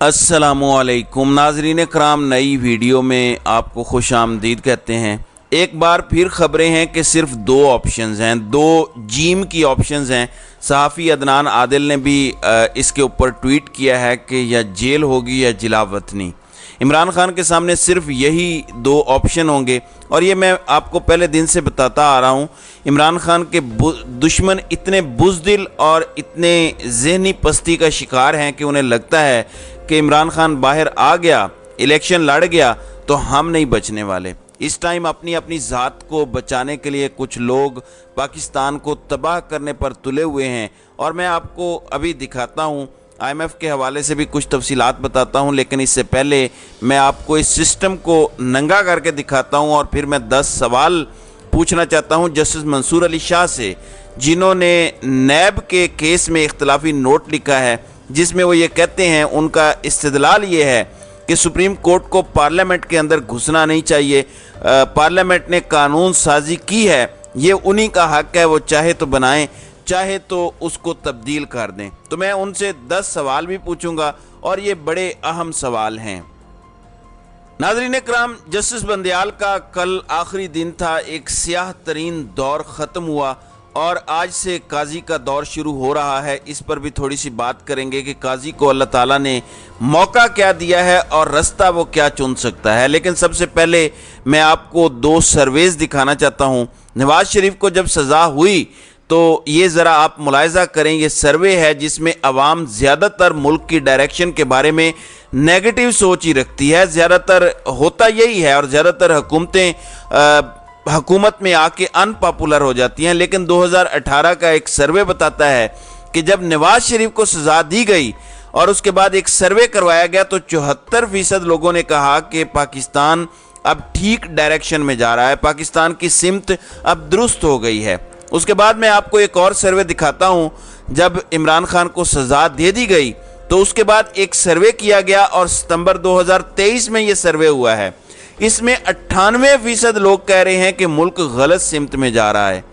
अस्सलामुअलैकुम नाज़रीन कराम, नई वीडियो में आपको खुश आमदीद कहते हैं। एक बार फिर खबरें हैं कि सिर्फ दो ऑप्शंस हैं, दो जीम की ऑप्शंस हैं। सहाफ़ी अदनान आदिल ने भी इसके ऊपर ट्वीट किया है कि या जेल होगी या जिला वतनी। इमरान खान के सामने सिर्फ यही दो ऑप्शन होंगे और ये मैं आपको पहले दिन से बताता आ रहा हूँ। इमरान खान के दुश्मन इतने बुज़दिल और इतने ज़हनी पस्ती का शिकार हैं कि उन्हें लगता है कि इमरान खान बाहर आ गया, इलेक्शन लड़ गया तो हम नहीं बचने वाले। इस टाइम अपनी अपनी ज़ात को बचाने के लिए कुछ लोग पाकिस्तान को तबाह करने पर तुले हुए हैं और मैं आपको अभी दिखाता हूँ। IMF के हवाले से भी कुछ तफसीलात बताता हूँ, लेकिन इससे पहले मैं आपको इस सिस्टम को नंगा करके दिखाता हूँ और फिर मैं 10 सवाल पूछना चाहता हूँ जस्टिस मंसूर अली शाह से, जिन्होंने नैब के केस में इख्तलाफी नोट लिखा है जिसमें वो ये कहते हैं, उनका इस्तिदलाल ये है कि सुप्रीम कोर्ट को पार्लियामेंट के अंदर घुसना नहीं चाहिए। पार्लियामेंट ने कानून साजी की है, ये उन्हीं का हक है, वो चाहे तो बनाएं चाहे तो उसको तब्दील कर दें। तो मैं उनसे 10 सवाल भी पूछूंगा और ये बड़े अहम सवाल हैं। नाज़रीन कराम, जस्टिस बंदयाल का कल आखिरी दिन था। एक स्याह तरीन दौर ख़त्म हुआ और आज से काजी का दौर शुरू हो रहा है। इस पर भी थोड़ी सी बात करेंगे कि काजी को अल्लाह ताला ने मौका क्या दिया है और रास्ता वो क्या चुन सकता है। लेकिन सबसे पहले मैं आपको 2 सर्वेज़ दिखाना चाहता हूँ। नवाज शरीफ को जब सज़ा हुई तो ये ज़रा आप मुलाहिज़ा करें, ये सर्वे है जिसमें अवाम ज़्यादातर मुल्क की डायरेक्शन के बारे में नेगेटिव सोच ही रखती है। ज़्यादातर होता यही है और ज़्यादातर हुकूमतें हुकूमत में आके अनपॉपुलर हो जाती हैं। लेकिन 2018 का एक सर्वे बताता है कि जब नवाज शरीफ को सज़ा दी गई और उसके बाद एक सर्वे करवाया गया तो 74% लोगों ने कहा कि पाकिस्तान अब ठीक डायरेक्शन में जा रहा है, पाकिस्तान की सिमत अब दुरुस्त हो गई है। उसके बाद मैं आपको एक और सर्वे दिखाता हूं। जब इमरान खान को सज़ा दे दी गई तो उसके बाद एक सर्वे किया गया और सितंबर 2023 में ये सर्वे हुआ है। इसमें 98% लोग कह रहे हैं कि मुल्क गलत सिमत में जा रहा है।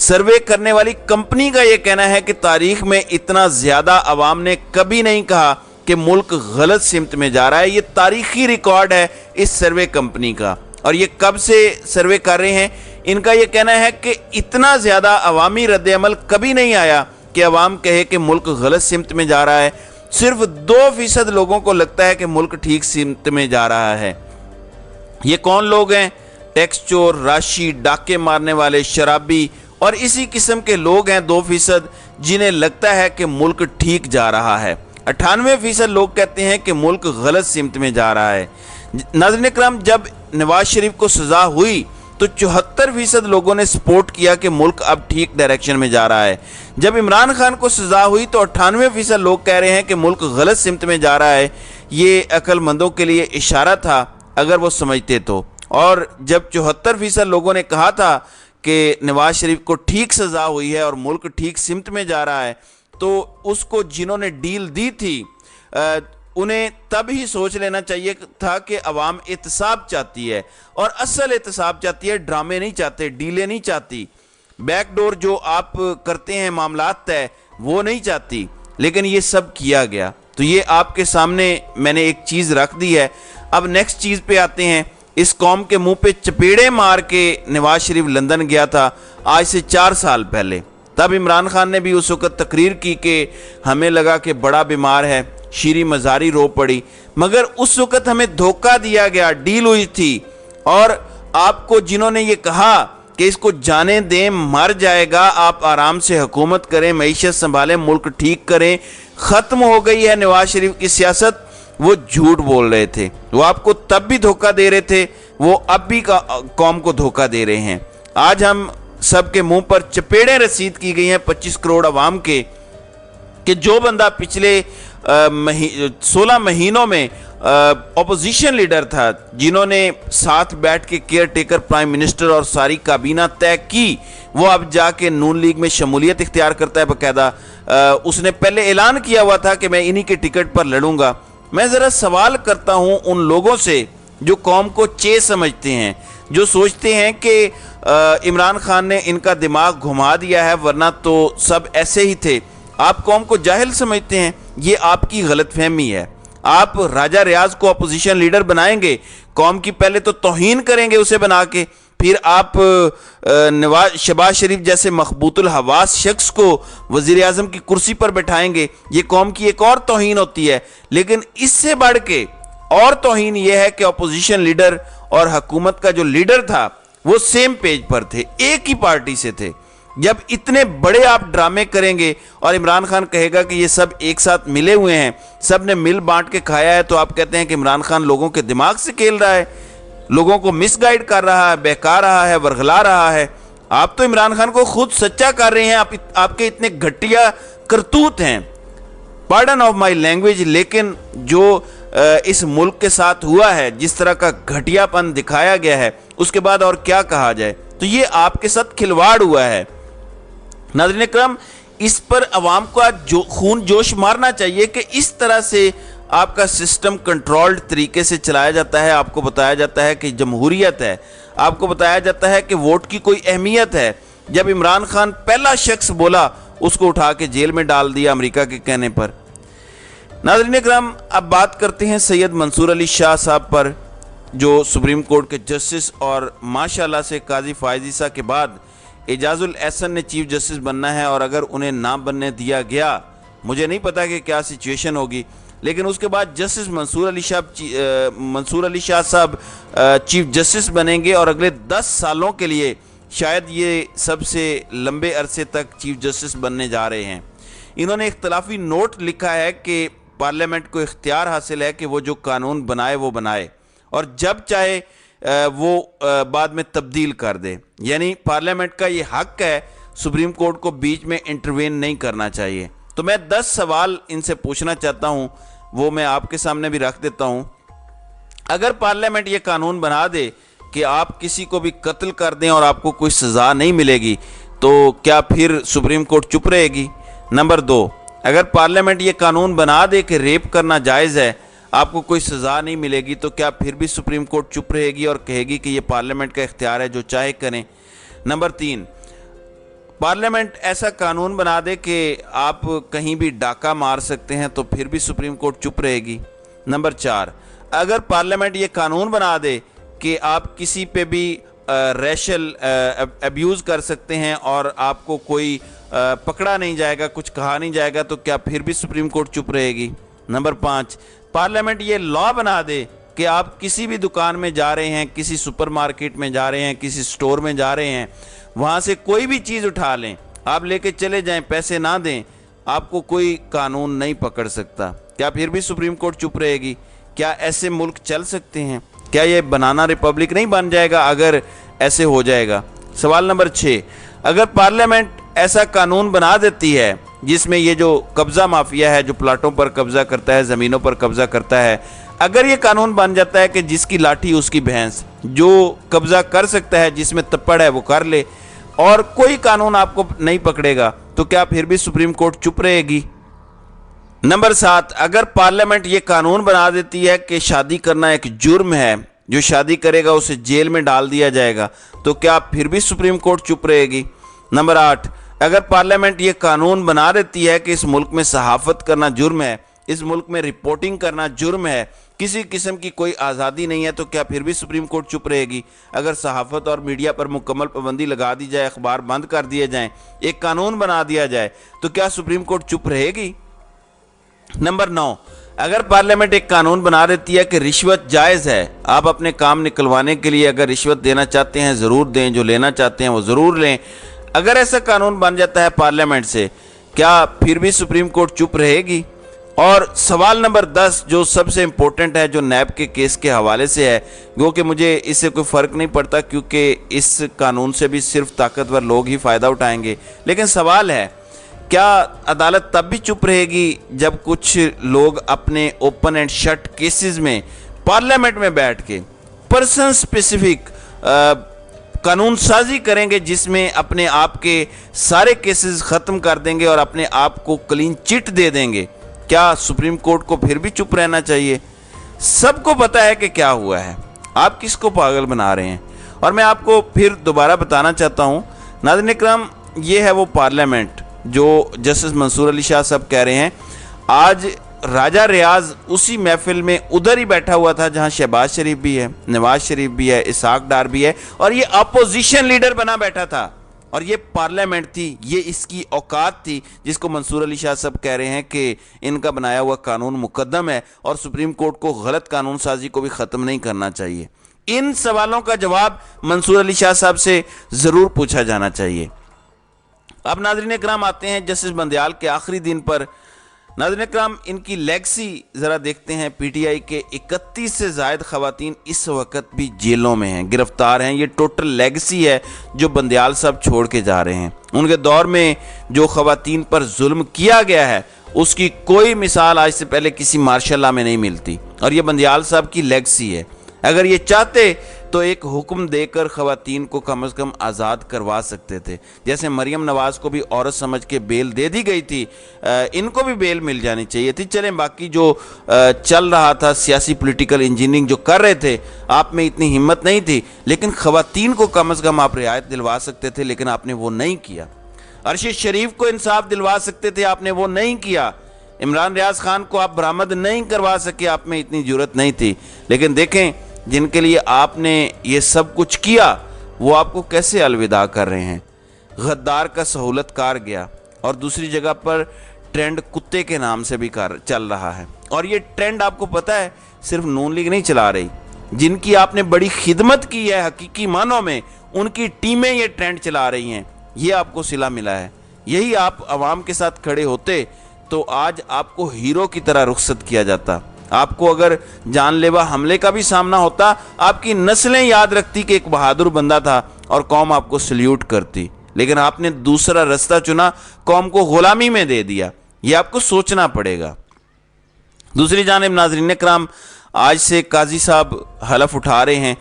सर्वे करने वाली कंपनी का ये कहना है कि तारीख में इतना ज़्यादा आवाम ने कभी नहीं कहा कि मुल्क गलत सिमत में जा रहा है। ये तारीखी रिकॉर्ड है इस सर्वे कंपनी का। और ये कब से सर्वे कर रहे हैं? इनका ये कहना है कि इतना ज़्यादा अवामी रद्द-ए-अमल कभी नहीं आया कि अवाम कहे कि मुल्क गलत सिमत में जा रहा है। सिर्फ 2% लोगों को लगता है कि मुल्क ठीक सिमत में जा रहा है। ये कौन लोग हैं? टैक्स चोर, राशि, डाके मारने वाले, शराबी और इसी किस्म के लोग हैं 2% जिन्हें लगता है कि मुल्क ठीक जा रहा है। 98% लोग कहते हैं कि मुल्क गलत सिमत में जा रहा है। नाज़रीन कराम, जब नवाज शरीफ को सज़ा हुई तो 74% लोगों ने सपोर्ट किया कि मुल्क अब ठीक डायरेक्शन में जा रहा है। जब इमरान खान को सज़ा हुई तो 98% लोग कह रहे हैं कि मुल्क गलत सिमत में जा रहा है। ये अक्लमंदों के लिए इशारा था अगर वो समझते तो। और जब 74% लोगों ने कहा था कि नवाज शरीफ को ठीक सज़ा हुई है और मुल्क ठीक सिमत में जा रहा है, तो उसको जिन्होंने डील दी थी उन्हें तब ही सोच लेना चाहिए था कि अवाम एहतसाब चाहती है और असल एहतसाब चाहती है, ड्रामे नहीं चाहते, डीलें नहीं चाहती, बैकडोर जो आप करते हैं मामलात तय वो नहीं चाहती। लेकिन ये सब किया गया। तो ये आपके सामने मैंने एक चीज़ रख दी है। अब नेक्स्ट चीज़ पे आते हैं। इस कौम के मुंह पे चपेड़े मार के नवाज शरीफ लंदन गया था आज से 4 साल पहले। तब इमरान खान ने भी उस वक़्त तकरीर की कि हमें लगा कि बड़ा बीमार है, शीरी मज़ारी रो पड़ी, मगर उस वक़्त हमें धोखा दिया गया, डील हुई थी। और आपको जिन्होंने ये कहा कि इसको जाने दें, मर जाएगा, आप आराम से हुकूमत करें, मईशत संभालें, मुल्क ठीक करें, ख़त्म हो गई है नवाज शरीफ की सियासत, वो झूठ बोल रहे थे। वो आपको तब भी धोखा दे रहे थे, वो अब भी कौम को धोखा दे रहे हैं। आज हम सबके मुंह पर चपेड़े रसीद की गई हैं 25 करोड़ अवाम के कि जो बंदा पिछले 16 महीनों में अपोजिशन लीडर था, जिन्होंने साथ बैठ के केयर टेकर प्राइम मिनिस्टर और सारी काबीना तय की, वो अब जाके नून लीग में शमूलियत इख्तियार करता है। बाकायदा उसने पहले ऐलान किया हुआ था कि मैं इन्हीं के टिकट पर लड़ूंगा। मैं ज़रा सवाल करता हूं उन लोगों से जो कौम को चे समझते हैं, जो सोचते हैं कि इमरान खान ने इनका दिमाग घुमा दिया है वरना तो सब ऐसे ही थे। आप कौम को जाहिल समझते हैं, ये आपकी गलतफहमी है। آپ راجہ ریاض کو اپوزیشن لیڈر بنائیں گے, قوم کی پہلے تو توہین کریں گے اسے بنا کے, پھر آپ شہباز شریف جیسے مخبوط الحواس شخص کو وزیر اعظم کی کرسی پر بٹھائیں گے. یہ قوم کی ایک اور توہین ہوتی ہے. لیکن اس سے بڑھ کے اور توہین یہ ہے کہ اپوزیشن لیڈر اور حکومت کا جو لیڈر تھا وہ سیم پیج پر تھے, ایک ہی پارٹی سے تھے. جب اتنے بڑے آپ ڈرامے کریں گے اور عمران خان کہے گا کہ یہ سب ایک ساتھ ملے ہوئے ہیں, سب نے مل بانٹ کے کھایا ہے, تو آپ کہتے ہیں کہ عمران خان لوگوں کے دماغ سے کھیل رہا ہے, لوگوں کو مس گائیڈ کر رہا ہے, بہکا رہا ہے, ورغلا رہا ہے. آپ تو عمران خان کو خود سچا کر رہے ہیں. آپ کے اتنے گھٹیا کرتوت ہیں, پارڈن آف مائی لینگویج, لیکن جو اس ملک کے ساتھ ہوا ہے, جس طرح کا گھٹیا پن دکھایا گیا ہے, اس کے بعد اور کیا کہا جائے. تو یہ آپ کے ساتھ کھلواڑ ہوا ہے. ناظرین اکرام, اس پر عوام کو آج خون جوش مارنا چاہیے کہ اس طرح سے آپ کا سسٹم کنٹرولڈ طریقے سے چلایا جاتا ہے. آپ کو بتایا جاتا ہے کہ جمہوریت ہے, آپ کو بتایا جاتا ہے کہ ووٹ کی کوئی اہمیت ہے. جب عمران خان پہلا شخص بولا, اس کو اٹھا کے جیل میں ڈال دیا امریکہ کے کہنے پر. ناظرین اکرام, اب بات کرتے ہیں سید منصور علی شاہ صاحب پر, جو سپریم کورٹ کے جسٹس اور ماشاءاللہ سے قاضی فائز عیسیٰ کے بعد اعجاز الاحسن نے چیف جسٹس بننا ہے. اور اگر انہیں نہ بننے دیا گیا, مجھے نہیں پتا کہ کیا سچویشن ہوگی, لیکن اس کے بعد جسٹس منصور علی شاہ صاحب چیف جسٹس بنیں گے, اور اگلے 10 سالوں کے لیے شاید یہ سب سے لمبے عرصے تک چیف جسٹس بننے جا رہے ہیں. انہوں نے اختلافی نوٹ لکھا ہے کہ پارلیمنٹ کو اختیار حاصل ہے کہ وہ جو قانون بنائے وہ بنائے, اور جب چاہے وہ بعد میں تبدیل کر دے. یعنی پارلیمنٹ کا یہ حق ہے, سپریم کورٹ کو بیچ میں انٹروین نہیں کرنا چاہیے. تو میں 10 سوال ان سے پوچھنا چاہتا ہوں, وہ میں آپ کے سامنے بھی رکھ دیتا ہوں. اگر پارلیمنٹ یہ قانون بنا دے کہ آپ کسی کو بھی قتل کر دیں اور آپ کو کوئی سزا نہیں ملے گی, تو کیا پھر سپریم کورٹ چپ رہے گی؟ نمبر 2, اگر پارلیمنٹ یہ قانون بنا دے کہ ریپ کرنا جائز ہے, آپ کو کوئی سزا نہیں ملے گی, تو کیا پھر بھی سپریم کورٹ چپ رہے گی اور کہے گی کہ یہ پارلیمنٹ کا اختیار ہے, جو چاہے کریں؟ نمبر 3, پارلیمنٹ ایسا قانون بنا دے کہ آپ کہیں بھی ڈاکہ مار سکتے ہیں, تو پھر بھی سپریم کورٹ چپ رہے گی؟ نمبر 4, اگر پارلیمنٹ یہ قانون بنا دے کہ آپ کسی پہ بھی ریشل ابیوز کر سکتے ہیں اور آپ کو کوئی پکڑا نہیں جائے گا, کچھ کہا نہیں جائے گا, تو کیا پھر بھی سپریم کورٹ چپ رہے گی؟ نمبر 5, پارلیمنٹ یہ لا بنا دے کہ آپ کسی بھی دکان میں جا رہے ہیں, کسی سپر مارکیٹ میں جا رہے ہیں, کسی سٹور میں جا رہے ہیں, وہاں سے کوئی بھی چیز اٹھا لیں, آپ لے کے چلے جائیں, پیسے نہ دیں, آپ کو کوئی قانون نہیں پکڑ سکتا, کیا پھر بھی سپریم کورٹ چپ رہے گی؟ کیا ایسے ملک چل سکتے ہیں؟ کیا یہ بنانا ریپبلک نہیں بن جائے گا اگر ایسے ہو جائے گا؟ سوال نمبر 6, اگر پارلیمنٹ ایسا قانون بنا دیتی ہے جس میں یہ جو قبضہ مافیا ہے, جو پلاٹوں پر قبضہ کرتا ہے, زمینوں پر قبضہ کرتا ہے, اگر یہ قانون بن جاتا ہے کہ جس کی لاٹھی اس کی بھینس, جو قبضہ کر سکتا ہے, جس میں تپڑ ہے وہ کر لے, اور کوئی قانون آپ کو نہیں پکڑے گا, تو کیا پھر بھی سپریم کورٹ چپ رہے گی؟ نمبر 7, اگر پارلیمنٹ یہ قانون بنا دیتی ہے کہ شادی کرنا ایک جرم ہے, جو شادی کرے گا اسے جیل میں ڈال دیا جائے گا, تو کیا پھر بھی سپریم کورٹ چپ رہے گی؟ نمبر 8, اگر پارلیمنٹ یہ قانون بنا دیتی ہے کہ اس ملک میں صحافت کرنا جرم ہے, اس ملک میں رپورٹنگ کرنا جرم ہے, کسی قسم کی کوئی آزادی نہیں ہے, تو کیا پھر بھی سپریم کورٹ چپ رہے گی؟ اگر صحافت اور میڈیا پر مکمل پابندی لگا دی جائے, اخبار بند کر دیے جائیں, ایک قانون بنا دیا جائے, تو کیا سپریم کورٹ چپ رہے گی؟ نمبر 9, اگر پارلیمنٹ ایک قانون بنا دیتی ہے کہ رشوت جائز ہے, آپ اپنے کام نکلوانے کے لیے اگر رشوت دینا چاہتے ہیں ضرور دیں, جو لینا چاہتے ہیں وہ ضرور لیں, اگر ایسا قانون بن جاتا ہے پارلیمنٹ سے, کیا پھر بھی سپریم کورٹ چپ رہے گی؟ اور سوال نمبر 10 جو سب سے امپورٹنٹ ہے, جو نیب کے کیس کے حوالے سے ہے, گو کہ مجھے اس سے کوئی فرق نہیں پڑتا کیونکہ اس قانون سے بھی صرف طاقتور لوگ ہی فائدہ اٹھائیں گے, لیکن سوال ہے کیا عدالت تب بھی چپ رہے گی جب کچھ لوگ اپنے اوپن اینڈ شٹ کیسز میں پارلیمنٹ میں بیٹھ کے پرسن سپیسیفک قانون سازی کریں گے, جس میں اپنے آپ کے سارے کیسز ختم کر دیں گے اور اپنے آپ کو کلین چٹ دے دیں گے؟ کیا سپریم کورٹ کو پھر بھی چپ رہنا چاہیے؟ سب کو پتہ ہے کہ کیا ہوا ہے, آپ کس کو پاگل بنا رہے ہیں. اور میں آپ کو پھر دوبارہ بتانا چاہتا ہوں ناظرین اکرام, یہ ہے وہ پارلیمنٹ جو جسٹس منصور علی شاہ صاحب کہہ رہے ہیں. آج राजा रियाज उसी महफिल में उधर ही बैठा हुआ था जहां शहबाज शरीफ भी है, नवाज शरीफ भी है, इसहाक डार भी है, और ये अपोजिशन लीडर बना बैठा था। और ये पार्लियामेंट थी, ये इसकी औकात थी, जिसको मंसूर अली शाह साहब कह रहे हैं कि इनका बनाया हुआ कानून मुकद्दम है और सुप्रीम कोर्ट को गलत कानून साजी को भी ख़त्म नहीं करना चाहिए। इन सवालों का जवाब मंसूर अली शाह साहब से ज़रूर पूछा जाना चाहिए। अब नाज़रीन इकराम आते हैं जस्टिस बंदयाल के आखिरी दिन पर। नाज़रीन इकराम, इनकी लेगसी ज़रा देखते हैं। पीटीआई के 31 से ज़ायद ख़वातीन इस वक्त भी जेलों में हैं, गिरफ्तार हैं। ये टोटल लेगसी है जो बंदयाल साहब छोड़ के जा रहे हैं। उनके दौर में जो ख़वातीन पर जुल्म किया गया है उसकी कोई मिसाल आज से पहले किसी मार्शल लॉ में नहीं मिलती, और ये बंदयाल साहब की लेगसी है। अगर ये चाहते तो एक हुक्म देकर ख़वातीन को कम से कम आज़ाद करवा सकते थे। जैसे मरियम नवाज़ को भी औरत समझ के बेल दे दी गई थी, इनको भी बेल मिल जानी चाहिए थी। चलें, बाकी जो चल रहा था सियासी पॉलिटिकल इंजीनियरिंग जो कर रहे थे, आप में इतनी हिम्मत नहीं थी, लेकिन ख़वातीन को कम से कम आप रियायत दिलवा सकते थे, लेकिन आपने वो नहीं किया। अरशद शरीफ को इंसाफ दिलवा सकते थे, आपने वो नहीं किया। इमरान रियाज खान को आप बरामद नहीं करवा सके, आप में इतनी जुर्रत नहीं थी। लेकिन देखें, जिनके लिए आपने ये सब कुछ किया वो आपको कैसे अलविदा कर रहे हैं। गद्दार का सहूलतकार गया, और दूसरी जगह पर ट्रेंड कुत्ते के नाम से भी चल रहा है। और ये ट्रेंड आपको पता है सिर्फ नून लीग नहीं चला रही, जिनकी आपने बड़ी खिदमत की है हकीकी मानों में, उनकी टीमें ये ट्रेंड चला रही हैं। ये आपको सिला मिला है। यही आप आवाम के साथ खड़े होते तो आज आपको हीरो की तरह रुखसत किया जाता। आपको अगर जानलेवा हमले का भी सामना होता, आपकी नस्लें याद रखती कि एक बहादुर बंदा था और कौम आपको सल्यूट करती। लेकिन आपने दूसरा रास्ता चुना, कौम को गुलामी में दे दिया। ये आपको सोचना पड़ेगा। दूसरी जानिब नाज़रीन इकराम, आज से काजी साहब हलफ उठा रहे हैं।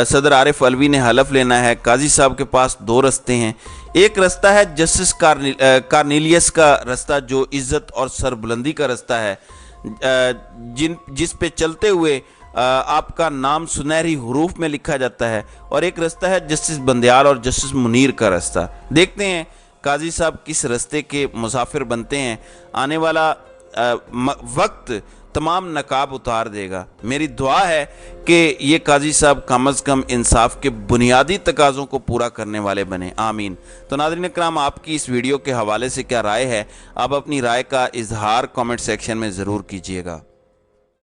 सदर आरिफ अलवी ने हलफ लेना है। काजी साहब के पास दो रास्ते हैं। एक रास्ता है जस्टिस कार्नेलियस का रास्ता, जो इज़्ज़त और सरबुलंदी का रास्ता है, जिस पे चलते हुए आपका नाम सुनहरी हुरूफ में लिखा जाता है। और एक रास्ता है जस्टिस बंदयाल और जस्टिस मुनीर का रास्ता। देखते हैं काजी साहब किस रास्ते के मुसाफिर बनते हैं। आने वाला वक्त तमाम नकाब उतार देगा। मेरी दुआ है कि ये काजी साहब कम अज़ कम इंसाफ के बुनियादी तकाज़ों को पूरा करने वाले बने। आमीन। तो नाज़रीन इकराम, आपकी इस वीडियो के हवाले से क्या राय है? आप अपनी राय का इजहार कमेंट सेक्शन में ज़रूर कीजिएगा।